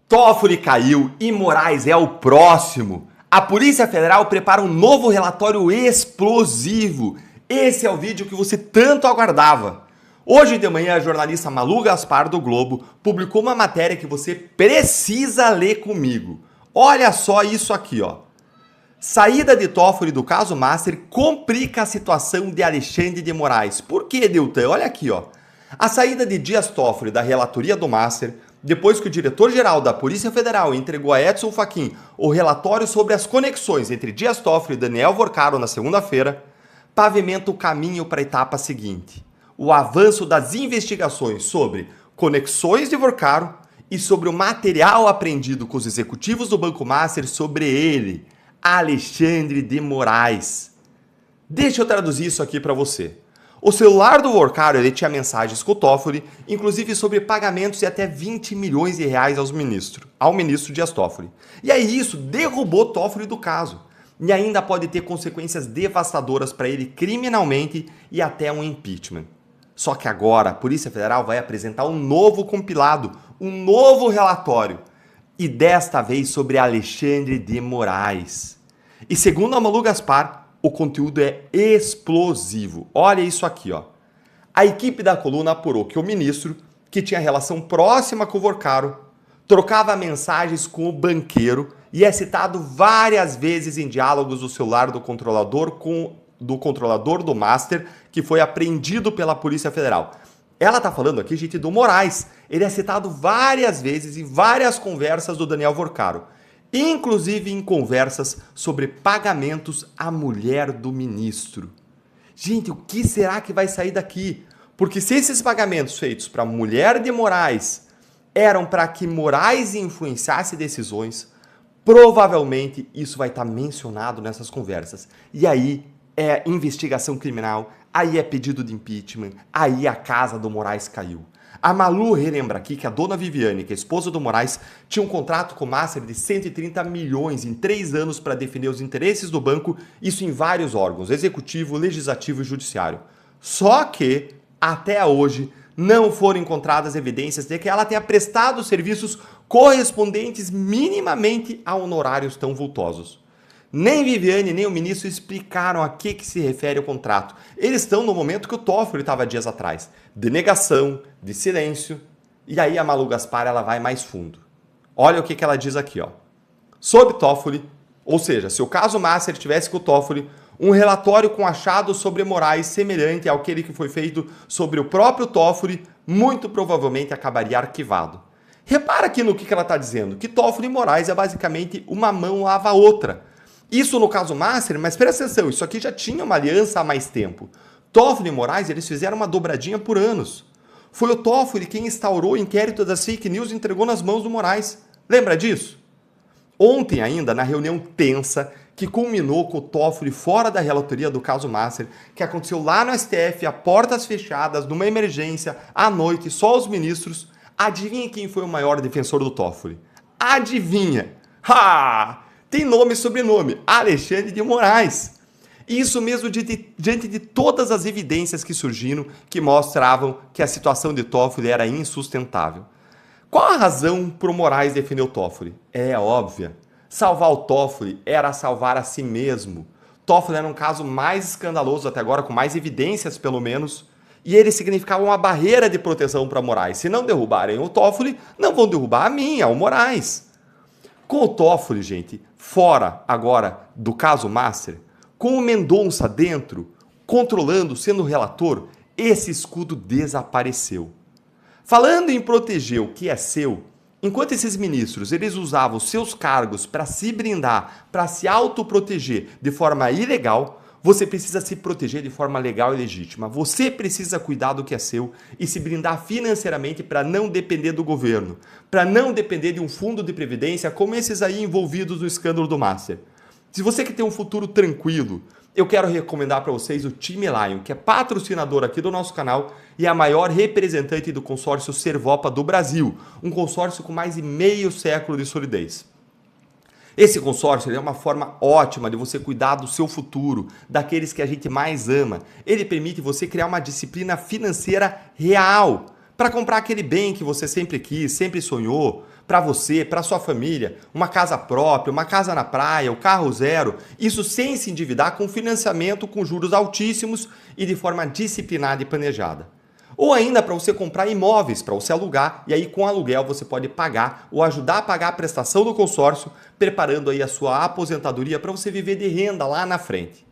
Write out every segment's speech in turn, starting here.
Toffoli caiu e Moraes é o próximo. A Polícia Federal prepara um novo relatório explosivo. Esse é o vídeo que você tanto aguardava. Hoje de manhã, a jornalista Malu Gaspar do Globo publicou uma matéria que você precisa ler comigo. Olha só isso aqui, ó. Saída de Toffoli do caso Master complica a situação de Alexandre de Moraes. Por que, Deltan? Olha aqui, ó. A saída de Dias Toffoli da relatoria do Master, depois que o diretor-geral da Polícia Federal entregou a Edson Fachin o relatório sobre as conexões entre Dias Toffoli e Daniel Vorcaro na segunda-feira, pavimenta o caminho para a etapa seguinte. O avanço das investigações sobre conexões de Vorcaro e sobre o material apreendido com os executivos do Banco Master sobre ele, Alexandre de Moraes. Deixa eu traduzir isso aqui para você. O celular do Vorcaro, ele tinha mensagens com o Toffoli, inclusive sobre pagamentos de até 20 milhões de reais ao ministro Dias Toffoli. E aí isso derrubou Toffoli do caso. E ainda pode ter consequências devastadoras para ele criminalmente e até um impeachment. Só que agora a Polícia Federal vai apresentar um novo compilado, um novo relatório. E desta vez sobre Alexandre de Moraes. E segundo a Malu Gaspar, o conteúdo é explosivo. Olha isso aqui, ó. A equipe da coluna apurou que o ministro, que tinha relação próxima com o Vorcaro, trocava mensagens com o banqueiro e é citado várias vezes em diálogos do celular do controlador do Master, que foi apreendido pela Polícia Federal. Ela tá falando aqui, gente, do Moraes. Ele é citado várias vezes em várias conversas do Daniel Vorcaro, inclusive em conversas sobre pagamentos à mulher do ministro. Gente, o que será que vai sair daqui? Porque se esses pagamentos feitos para a mulher de Moraes eram para que Moraes influenciasse decisões, provavelmente isso vai estar mencionado nessas conversas. E aí é investigação criminal, aí é pedido de impeachment, aí a casa do Moraes caiu. A Malu relembra aqui que a dona Viviane, que é a esposa do Moraes, tinha um contrato com o Master de 130 milhões em 3 anos para defender os interesses do banco, isso em vários órgãos, executivo, legislativo e judiciário. Só que, até hoje, não foram encontradas evidências de que ela tenha prestado serviços correspondentes minimamente a honorários tão vultosos. Nem Viviane, nem o ministro explicaram a que se refere o contrato. Eles estão no momento que o Toffoli estava dias atrás. De negação, de silêncio. E aí a Malu Gaspar, ela vai mais fundo. Olha o que ela diz aqui, ó. Sob Toffoli, ou seja, se o caso Master tivesse com o Toffoli, um relatório com achados sobre Moraes semelhante àquele que foi feito sobre o próprio Toffoli, muito provavelmente acabaria arquivado. Repara aqui no que ela está dizendo, que Toffoli e Moraes é basicamente uma mão lava a outra. Isso no caso Master, mas presta atenção, isso aqui já tinha uma aliança há mais tempo. Toffoli e Moraes, eles fizeram uma dobradinha por anos. Foi o Toffoli quem instaurou o inquérito das fake news e entregou nas mãos do Moraes. Lembra disso? Ontem ainda, na reunião tensa, que culminou com o Toffoli fora da relatoria do caso Master, que aconteceu lá no STF, a portas fechadas, numa emergência, à noite, só os ministros, adivinha quem foi o maior defensor do Toffoli? Adivinha? Ha! Tem nome e sobrenome, Alexandre de Moraes. Isso mesmo diante de todas as evidências que surgiram que mostravam que a situação de Toffoli era insustentável. Qual a razão para o Moraes defender o Toffoli? É óbvia. Salvar o Toffoli era salvar a si mesmo. Toffoli era um caso mais escandaloso até agora, com mais evidências pelo menos, e ele significava uma barreira de proteção para Moraes. Se não derrubarem o Toffoli, não vão derrubar a mim, o Moraes. Com o Toffoli, gente, fora agora do caso Master, com o Mendonça dentro, controlando, sendo relator, esse escudo desapareceu. Falando em proteger o que é seu, enquanto esses ministros eles usavam seus cargos para se blindar, para se autoproteger de forma ilegal, você precisa se proteger de forma legal e legítima. Você precisa cuidar do que é seu e se blindar financeiramente para não depender do governo, para não depender de um fundo de previdência como esses aí envolvidos no escândalo do Master. Se você quer ter um futuro tranquilo, eu quero recomendar para vocês o Time Lion, que é patrocinador aqui do nosso canal e é a maior representante do consórcio Servopa do Brasil, um consórcio com mais de meio século de solidez. Esse consórcio é uma forma ótima de você cuidar do seu futuro, daqueles que a gente mais ama. Ele permite você criar uma disciplina financeira real para comprar aquele bem que você sempre quis, sempre sonhou, para você, para sua família, uma casa própria, uma casa na praia, o carro zero, isso sem se endividar com financiamento com juros altíssimos e de forma disciplinada e planejada. Ou ainda para você comprar imóveis, para você alugar, e aí com aluguel você pode pagar ou ajudar a pagar a prestação do consórcio, preparando aí a sua aposentadoria para você viver de renda lá na frente.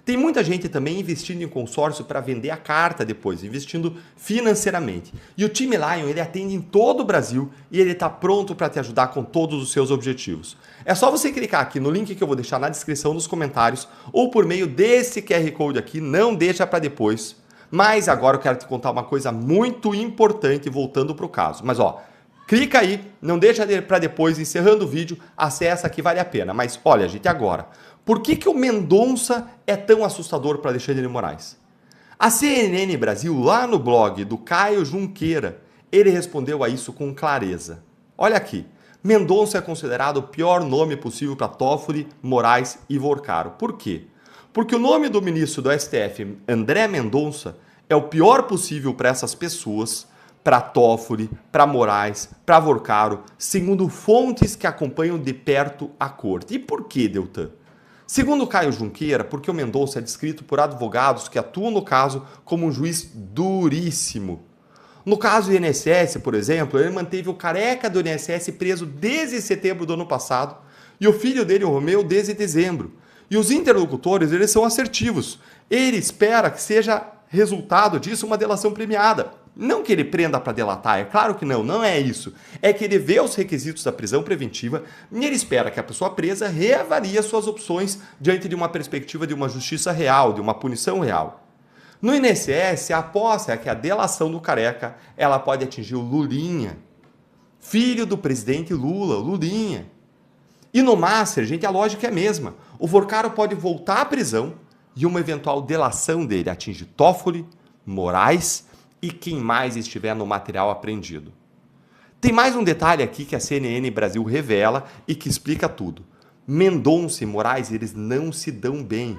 Tem muita gente também investindo em consórcio para vender a carta depois, investindo financeiramente. E o time Lion, ele atende em todo o Brasil e ele está pronto para te ajudar com todos os seus objetivos. É só você clicar aqui no link que eu vou deixar na descrição dos comentários ou por meio desse QR Code aqui, não deixa para depois. Mas agora eu quero te contar uma coisa muito importante voltando para o caso. Mas ó, clica aí, não deixa para depois, encerrando o vídeo, acessa que vale a pena. Mas olha, gente, agora, por que o Mendonça é tão assustador para Alexandre de Moraes? A CNN Brasil, lá no blog do Caio Junqueira, ele respondeu a isso com clareza. Olha aqui, Mendonça é considerado o pior nome possível para Toffoli, Moraes e Vorcaro. Por quê? Porque o nome do ministro do STF, André Mendonça, é o pior possível para essas pessoas, para Toffoli, para Moraes, para Vorcaro, segundo fontes que acompanham de perto a corte. E por que, Deltan? Segundo Caio Junqueira, porque o Mendonça é descrito por advogados que atuam no caso como um juiz duríssimo. No caso do INSS, por exemplo, ele manteve o careca do INSS preso desde setembro do ano passado e o filho dele, o Romeu, desde dezembro. E os interlocutores, eles são assertivos. Ele espera que seja resultado disso uma delação premiada. Não que ele prenda para delatar, é claro que não, não é isso. É que ele vê os requisitos da prisão preventiva e ele espera que a pessoa presa reavalie suas opções diante de uma perspectiva de uma justiça real, de uma punição real. No INSS, a aposta é que a delação do careca ela pode atingir o Lulinha, filho do presidente Lula, Lulinha. E no Master, gente, a lógica é a mesma. O Vorcaro pode voltar à prisão e uma eventual delação dele atinge Toffoli, Moraes e quem mais estiver no material apreendido. Tem mais um detalhe aqui que a CNN Brasil revela e que explica tudo. Mendonça e Moraes, eles não se dão bem.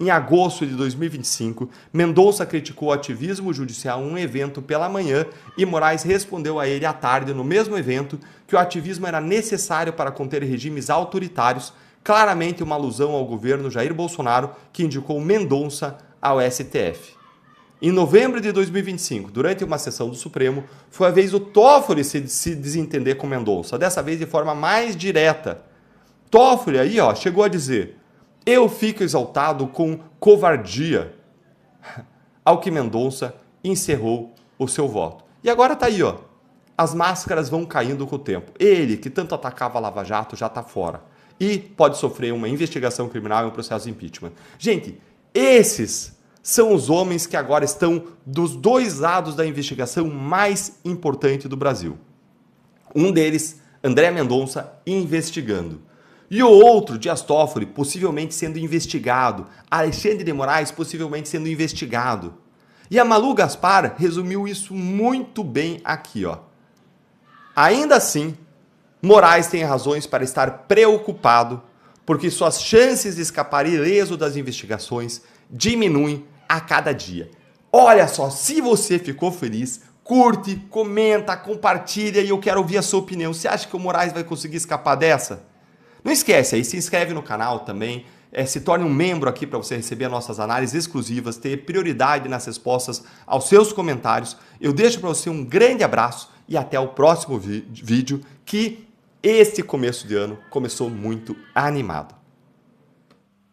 Em agosto de 2025, Mendonça criticou o ativismo judicial em um evento pela manhã e Moraes respondeu a ele à tarde no mesmo evento que o ativismo era necessário para conter regimes autoritários, claramente uma alusão ao governo Jair Bolsonaro que indicou Mendonça ao STF. Em novembro de 2025, durante uma sessão do Supremo, foi a vez do Toffoli se desentender com Mendonça, dessa vez de forma mais direta. Toffoli aí chegou a dizer: "Eu fico exaltado com covardia", ao que Mendonça encerrou o seu voto. E agora tá aí, as máscaras vão caindo com o tempo. Ele, que tanto atacava a Lava Jato, já tá fora. E pode sofrer uma investigação criminal e um processo de impeachment. Gente, esses são os homens que agora estão dos dois lados da investigação mais importante do Brasil. Um deles, André Mendonça, investigando. E o outro, Dias Toffoli, possivelmente sendo investigado. Alexandre de Moraes, possivelmente sendo investigado. E a Malu Gaspar resumiu isso muito bem aqui, Ainda assim, Moraes tem razões para estar preocupado, porque suas chances de escapar ileso das investigações diminuem a cada dia. Olha só, se você ficou feliz, curte, comenta, compartilha e eu quero ouvir a sua opinião. Você acha que o Moraes vai conseguir escapar dessa? Não esquece aí, se inscreve no canal também, se torne um membro aqui para você receber nossas análises exclusivas, ter prioridade nas respostas aos seus comentários. Eu deixo para você um grande abraço e até o próximo vídeo, que este começo de ano começou muito animado.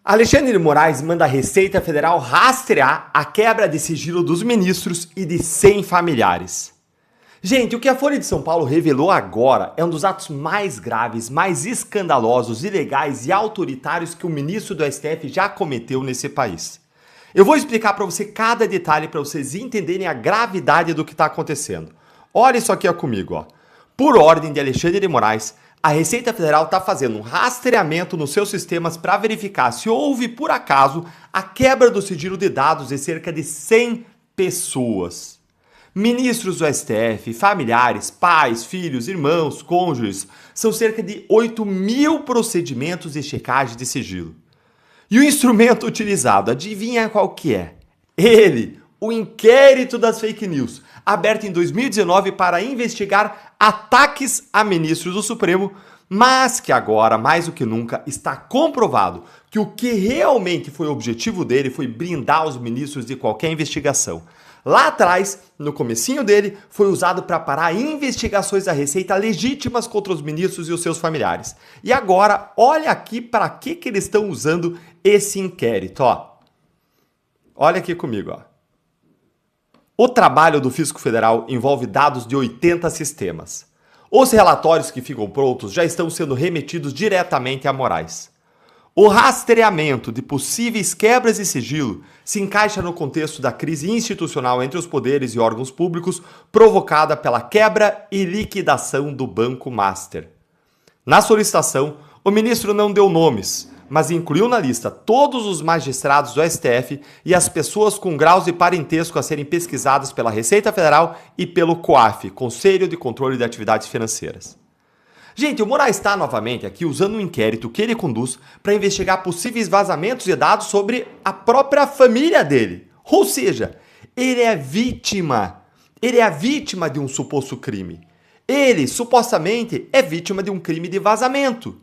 Alexandre de Moraes manda a Receita Federal rastrear a quebra de sigilo dos ministros e de 100 familiares. Gente, o que a Folha de São Paulo revelou agora é um dos atos mais graves, mais escandalosos, ilegais e autoritários que o ministro do STF já cometeu nesse país. Eu vou explicar para você cada detalhe para vocês entenderem a gravidade do que está acontecendo. Olha isso aqui comigo. Por ordem de Alexandre de Moraes, a Receita Federal está fazendo um rastreamento nos seus sistemas para verificar se houve, por acaso, a quebra do sigilo de dados de cerca de 100 pessoas. Ministros do STF, familiares, pais, filhos, irmãos, cônjuges, são cerca de 8.000 procedimentos de checagem de sigilo. E o instrumento utilizado, adivinha qual que é? Ele, o inquérito das fake news, aberto em 2019 para investigar ataques a ministros do Supremo, mas que agora, mais do que nunca, está comprovado que o que realmente foi o objetivo dele foi blindar os ministros de qualquer investigação. Lá atrás, no comecinho dele, foi usado para parar investigações da Receita legítimas contra os ministros e os seus familiares. E agora, olha aqui para que eles estão usando esse inquérito, ó. Olha aqui comigo, ó. O trabalho do Fisco Federal envolve dados de 80 sistemas. Os relatórios que ficam prontos já estão sendo remetidos diretamente a Moraes. O rastreamento de possíveis quebras de sigilo se encaixa no contexto da crise institucional entre os poderes e órgãos públicos provocada pela quebra e liquidação do Banco Master. Na solicitação, o ministro não deu nomes, mas incluiu na lista todos os magistrados do STF e as pessoas com graus de parentesco a serem pesquisadas pela Receita Federal e pelo COAF, Conselho de Controle de Atividades Financeiras. Gente, o Moraes está novamente aqui usando um inquérito que ele conduz para investigar possíveis vazamentos de dados sobre a própria família dele. Ou seja, ele é vítima. Ele é a vítima de um suposto crime. Ele, supostamente, é vítima de um crime de vazamento.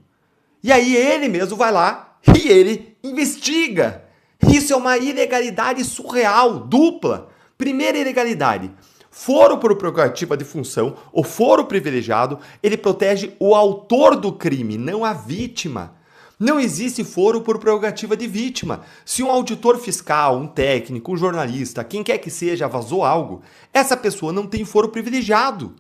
E aí ele mesmo vai lá e ele investiga. Isso é uma ilegalidade surreal, dupla. Primeira ilegalidade. Foro por prerrogativa de função ou foro privilegiado, ele protege o autor do crime, não a vítima. Não existe foro por prerrogativa de vítima. Se um auditor fiscal, um técnico, um jornalista, quem quer que seja, vazou algo, essa pessoa não tem foro privilegiado.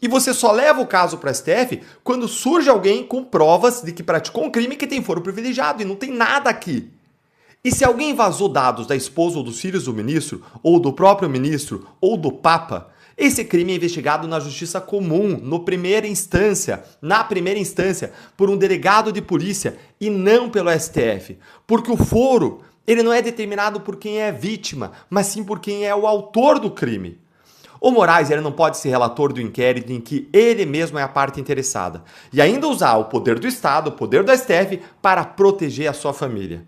E você só leva o caso para a STF quando surge alguém com provas de que praticou um crime que tem foro privilegiado, e não tem nada aqui. E se alguém vazou dados da esposa ou dos filhos do ministro, ou do próprio ministro, ou do Papa, esse crime é investigado na Justiça Comum, na primeira instância, por um delegado de polícia e não pelo STF. Porque o foro, ele não é determinado por quem é vítima, mas sim por quem é o autor do crime. O Moraes, ele não pode ser relator do inquérito em que ele mesmo é a parte interessada e ainda usar o poder do Estado, o poder do STF, para proteger a sua família.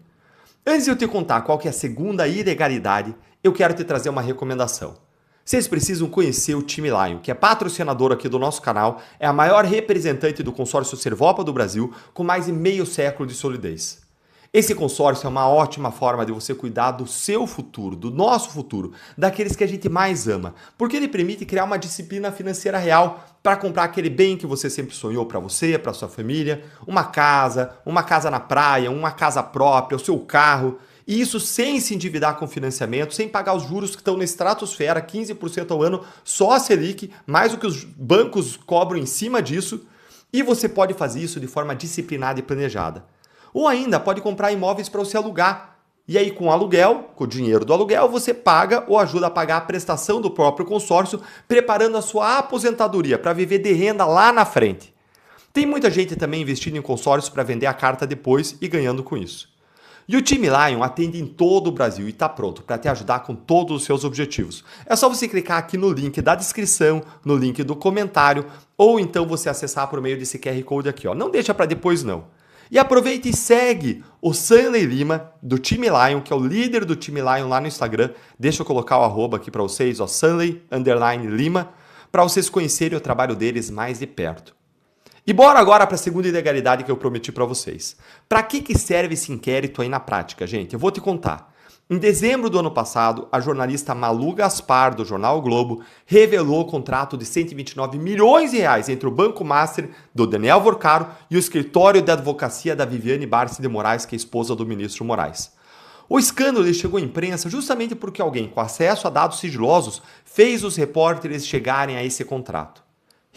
Antes de eu te contar qual que é a segunda ilegalidade, eu quero te trazer uma recomendação. Vocês precisam conhecer o time Lion, que é patrocinador aqui do nosso canal, é a maior representante do consórcio Servopa do Brasil, com mais de meio século de solidez. Esse consórcio é uma ótima forma de você cuidar do seu futuro, do nosso futuro, daqueles que a gente mais ama, porque ele permite criar uma disciplina financeira real para comprar aquele bem que você sempre sonhou para você, para sua família, uma casa na praia, uma casa própria, o seu carro, e isso sem se endividar com financiamento, sem pagar os juros que estão na estratosfera, 15% ao ano, só a Selic, mais o que os bancos cobram em cima disso, e você pode fazer isso de forma disciplinada e planejada. Ou ainda pode comprar imóveis para você alugar. E aí com aluguel, com o dinheiro do aluguel, você paga ou ajuda a pagar a prestação do próprio consórcio, preparando a sua aposentadoria para viver de renda lá na frente. Tem muita gente também investindo em consórcios para vender a carta depois e ganhando com isso. E o time Lion atende em todo o Brasil e está pronto para te ajudar com todos os seus objetivos. É só você clicar aqui no link da descrição, no link do comentário, ou então você acessar por meio desse QR Code aqui, ó. Não deixa para depois não. E aproveita e segue o Sanley Lima, do time Lion, que é o líder do time Lion lá no Instagram. Deixa eu colocar o arroba aqui para vocês, ó, Sanley_Lima, para vocês conhecerem o trabalho deles mais de perto. E bora agora para a segunda ilegalidade que eu prometi para vocês. Para que serve esse inquérito aí na prática, gente? Eu vou te contar. Em dezembro do ano passado, a jornalista Malu Gaspar, do jornal o Globo, revelou o contrato de 129 milhões de reais entre o Banco Master do Daniel Vorcaro e o escritório de advocacia da Viviane Barsi de Moraes, que é esposa do ministro Moraes. O escândalo chegou à imprensa justamente porque alguém com acesso a dados sigilosos fez os repórteres chegarem a esse contrato.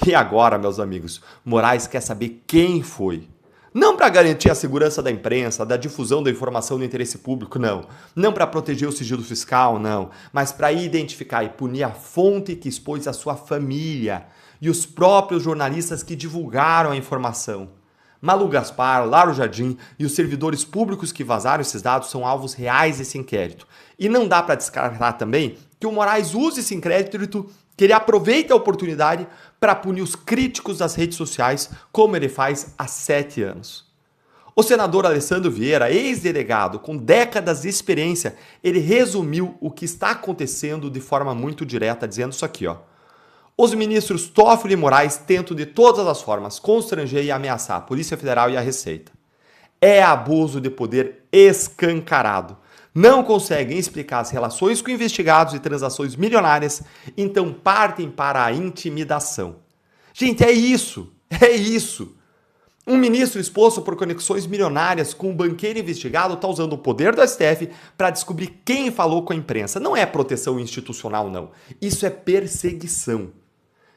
E agora, meus amigos, Moraes quer saber quem foi. Não para garantir a segurança da imprensa, da difusão da informação do interesse público, não. Não para proteger o sigilo fiscal, não. Mas para identificar e punir a fonte que expôs a sua família e os próprios jornalistas que divulgaram a informação. Malu Gaspar, Lauro Jardim e os servidores públicos que vazaram esses dados são alvos reais desse inquérito. E não dá para descartar também que o Moraes use esse inquérito, que ele aproveita a oportunidade para punir os críticos das redes sociais, como ele faz há 7 anos. O senador Alessandro Vieira, ex-delegado com décadas de experiência, ele resumiu o que está acontecendo de forma muito direta, dizendo isso aqui, ó. Os ministros Toffoli e Moraes tentam de todas as formas constranger e ameaçar a Polícia Federal e a Receita. É abuso de poder escancarado. Não conseguem explicar as relações com investigados e transações milionárias, então partem para a intimidação. Gente, é isso. Um ministro exposto por conexões milionárias com um banqueiro investigado está usando o poder do STF para descobrir quem falou com a imprensa. Não é proteção institucional, não. Isso é perseguição.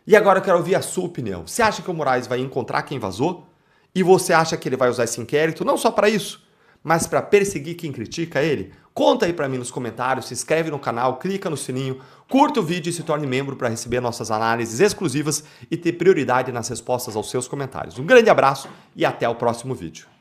E agora eu quero ouvir a sua opinião. Você acha que o Moraes vai encontrar quem vazou? E você acha que ele vai usar esse inquérito não só para isso, mas para perseguir quem critica ele? Conta aí para mim nos comentários, se inscreve no canal, clica no sininho, curta o vídeo e se torne membro para receber nossas análises exclusivas e ter prioridade nas respostas aos seus comentários. Um grande abraço e até o próximo vídeo.